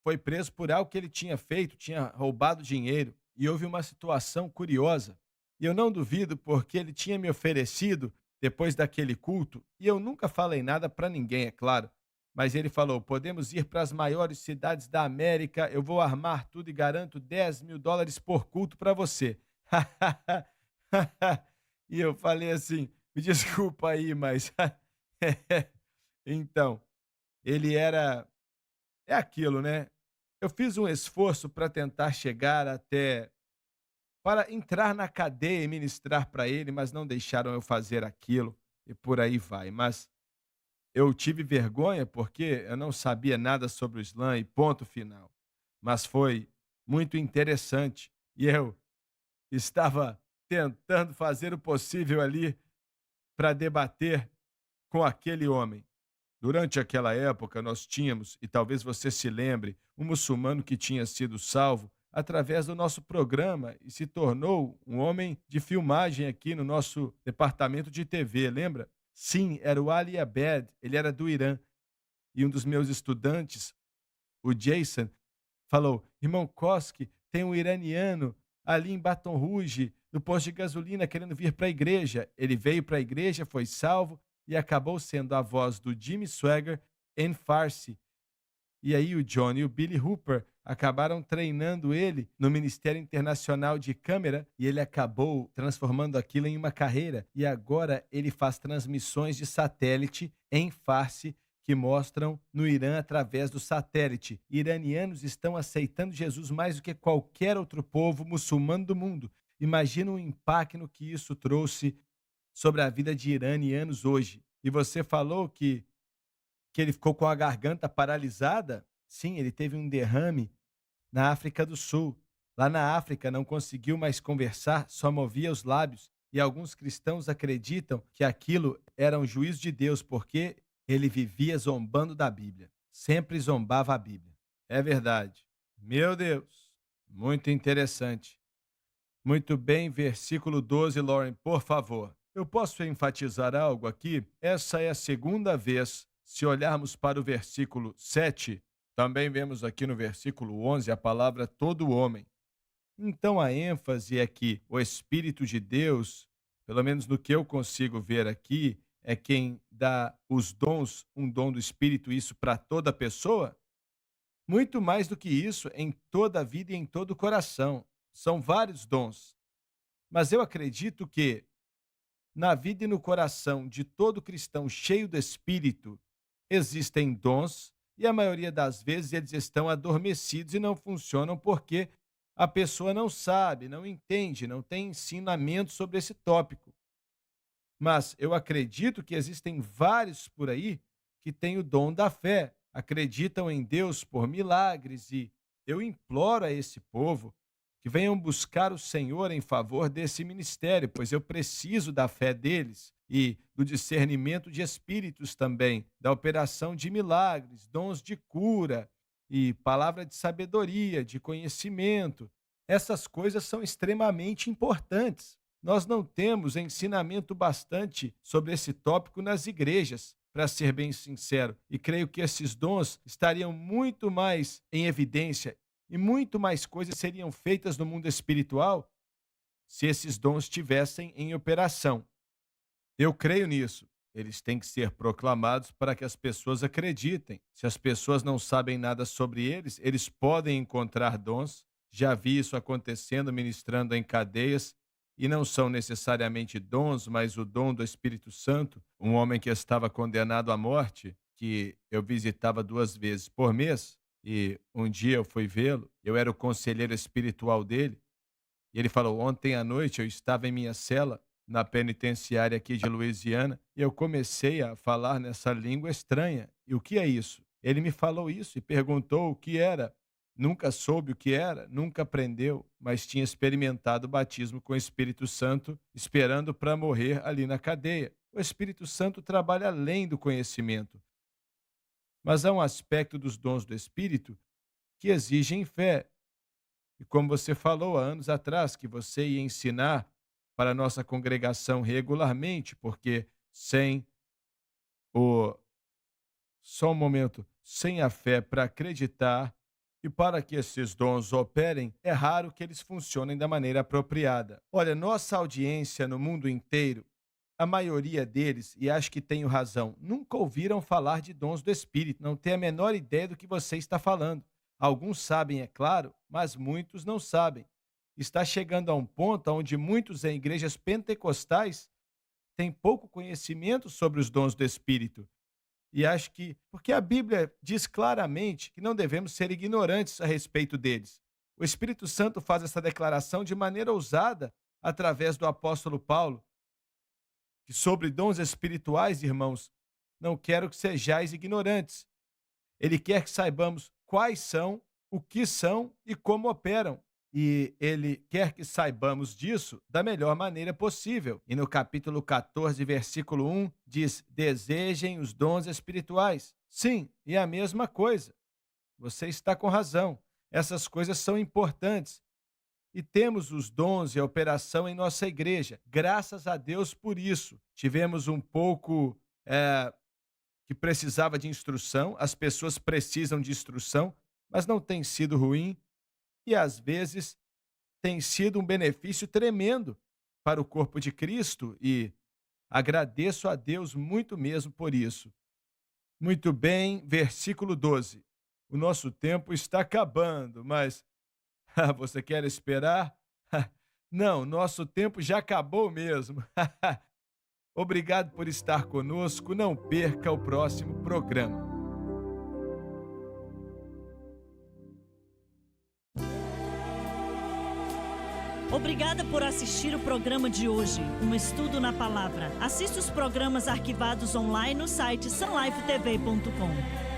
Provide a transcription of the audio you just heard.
foi preso por algo que ele tinha feito, tinha roubado dinheiro. E houve uma situação curiosa. E eu não duvido, porque ele tinha me oferecido, depois daquele culto, e eu nunca falei nada para ninguém, é claro. Mas ele falou: podemos ir para as maiores cidades da América, eu vou armar tudo e garanto US$ 10.000 por culto para você. E eu falei assim: me desculpa aí, mas. Então, ele era. É aquilo, né? Eu fiz um esforço para tentar chegar até. Para entrar na cadeia e ministrar para ele, mas não deixaram eu fazer aquilo, e por aí vai. Mas eu tive vergonha porque eu não sabia nada sobre o Islã e ponto final. Mas foi muito interessante e eu estava tentando fazer o possível ali para debater com aquele homem. Durante aquela época, nós tínhamos, e talvez você se lembre, um muçulmano que tinha sido salvo através do nosso programa e se tornou um homem de filmagem aqui no nosso departamento de TV, lembra? Sim, era o Ali Abed, ele era do Irã. E um dos meus estudantes, o Jason, falou: Irmão Koski, tem um iraniano ali em Baton Rouge, no posto de gasolina, querendo vir para a igreja. Ele veio para a igreja, foi salvo e acabou sendo a voz do Jimmy Swagger em Farsi. E aí o John e o Billy Hooper acabaram treinando ele no Ministério Internacional de Câmera e ele acabou transformando aquilo em uma carreira. E agora ele faz transmissões de satélite em Farsi que mostram no Irã através do satélite. Iranianos estão aceitando Jesus mais do que qualquer outro povo muçulmano do mundo. Imagina o impacto que isso trouxe sobre a vida de iranianos hoje. E você falou que ele ficou com a garganta paralisada? Sim, ele teve um derrame na África do Sul. Lá na África não conseguiu mais conversar, só movia os lábios. E alguns cristãos acreditam que aquilo era um juízo de Deus, porque ele vivia zombando da Bíblia. Sempre zombava a Bíblia. É verdade. Meu Deus, muito interessante. Muito bem, versículo 12, Lauren, por favor. Eu posso enfatizar algo aqui? Essa é a segunda vez. Se olharmos para o versículo 7, também vemos aqui no versículo 11 a palavra todo homem. Então a ênfase é que o Espírito de Deus, pelo menos no que eu consigo ver aqui, é quem dá os dons, um dom do Espírito, isso para toda pessoa? Muito mais do que isso, em toda a vida e em todo o coração. São vários dons. Mas eu acredito que na vida e no coração de todo cristão cheio do Espírito existem dons e a maioria das vezes eles estão adormecidos e não funcionam porque a pessoa não sabe, não entende, não tem ensinamento sobre esse tópico. Mas eu acredito que existem vários por aí que têm o dom da fé, acreditam em Deus por milagres e eu imploro a esse povo que venham buscar o Senhor em favor desse ministério, pois eu preciso da fé deles e do discernimento de espíritos também, da operação de milagres, dons de cura e palavra de sabedoria, de conhecimento. Essas coisas são extremamente importantes. Nós não temos ensinamento bastante sobre esse tópico nas igrejas, para ser bem sincero, e creio que esses dons estariam muito mais em evidência e muito mais coisas seriam feitas no mundo espiritual se esses dons estivessem em operação. Eu creio nisso. Eles têm que ser proclamados para que as pessoas acreditem. Se as pessoas não sabem nada sobre eles, eles podem encontrar dons. Já vi isso acontecendo ministrando em cadeias, e não são necessariamente dons, mas o dom do Espírito Santo. Um homem que estava condenado à morte, que eu visitava 2 vezes por mês, e um dia eu fui vê-lo, eu era o conselheiro espiritual dele, e ele falou: ontem à noite eu estava em minha cela, na penitenciária aqui de Louisiana, e eu comecei a falar nessa língua estranha. E o que é isso? Ele me falou isso e perguntou o que era. Nunca soube o que era, nunca aprendeu, mas tinha experimentado o batismo com o Espírito Santo, esperando para morrer ali na cadeia. O Espírito Santo trabalha além do conhecimento, mas há um aspecto dos dons do Espírito que exigem fé. E como você falou há anos atrás, que você ia ensinar para a nossa congregação regularmente, porque sem o. Só um momento. Sem a fé para acreditar, E para que esses dons operem, é raro que eles funcionem da maneira apropriada. Olha, nossa audiência no mundo inteiro, a maioria deles, e acho que tenho razão, nunca ouviram falar de dons do Espírito, não tem a menor ideia do que você está falando. Alguns sabem, é claro, mas muitos não sabem. Está chegando a um ponto onde muitos em igrejas pentecostais têm pouco conhecimento sobre os dons do Espírito. E acho que, porque a Bíblia diz claramente que não devemos ser ignorantes a respeito deles. O Espírito Santo faz essa declaração de maneira ousada através do apóstolo Paulo, que sobre dons espirituais, irmãos, não quero que sejais ignorantes. Ele quer que saibamos quais são, o que são e como operam. E ele quer que saibamos disso da melhor maneira possível. E no capítulo 14, versículo 1, diz: desejem os dons espirituais. Sim, e a mesma coisa. Você está com razão. Essas coisas são importantes. E temos os dons e a operação em nossa igreja. Graças a Deus por isso. Tivemos um pouco que precisava de instrução. As pessoas precisam de instrução, mas não tem sido ruim. E às vezes tem sido um benefício tremendo para o corpo de Cristo e agradeço a Deus muito mesmo por isso. Muito bem, versículo 12. O nosso tempo está acabando, mas você quer esperar? Não, nosso tempo já acabou mesmo. Obrigado por estar conosco. Não perca o próximo programa. Obrigada por assistir o programa de hoje, um estudo na palavra. Assista os programas arquivados online no site sunlifetv.com.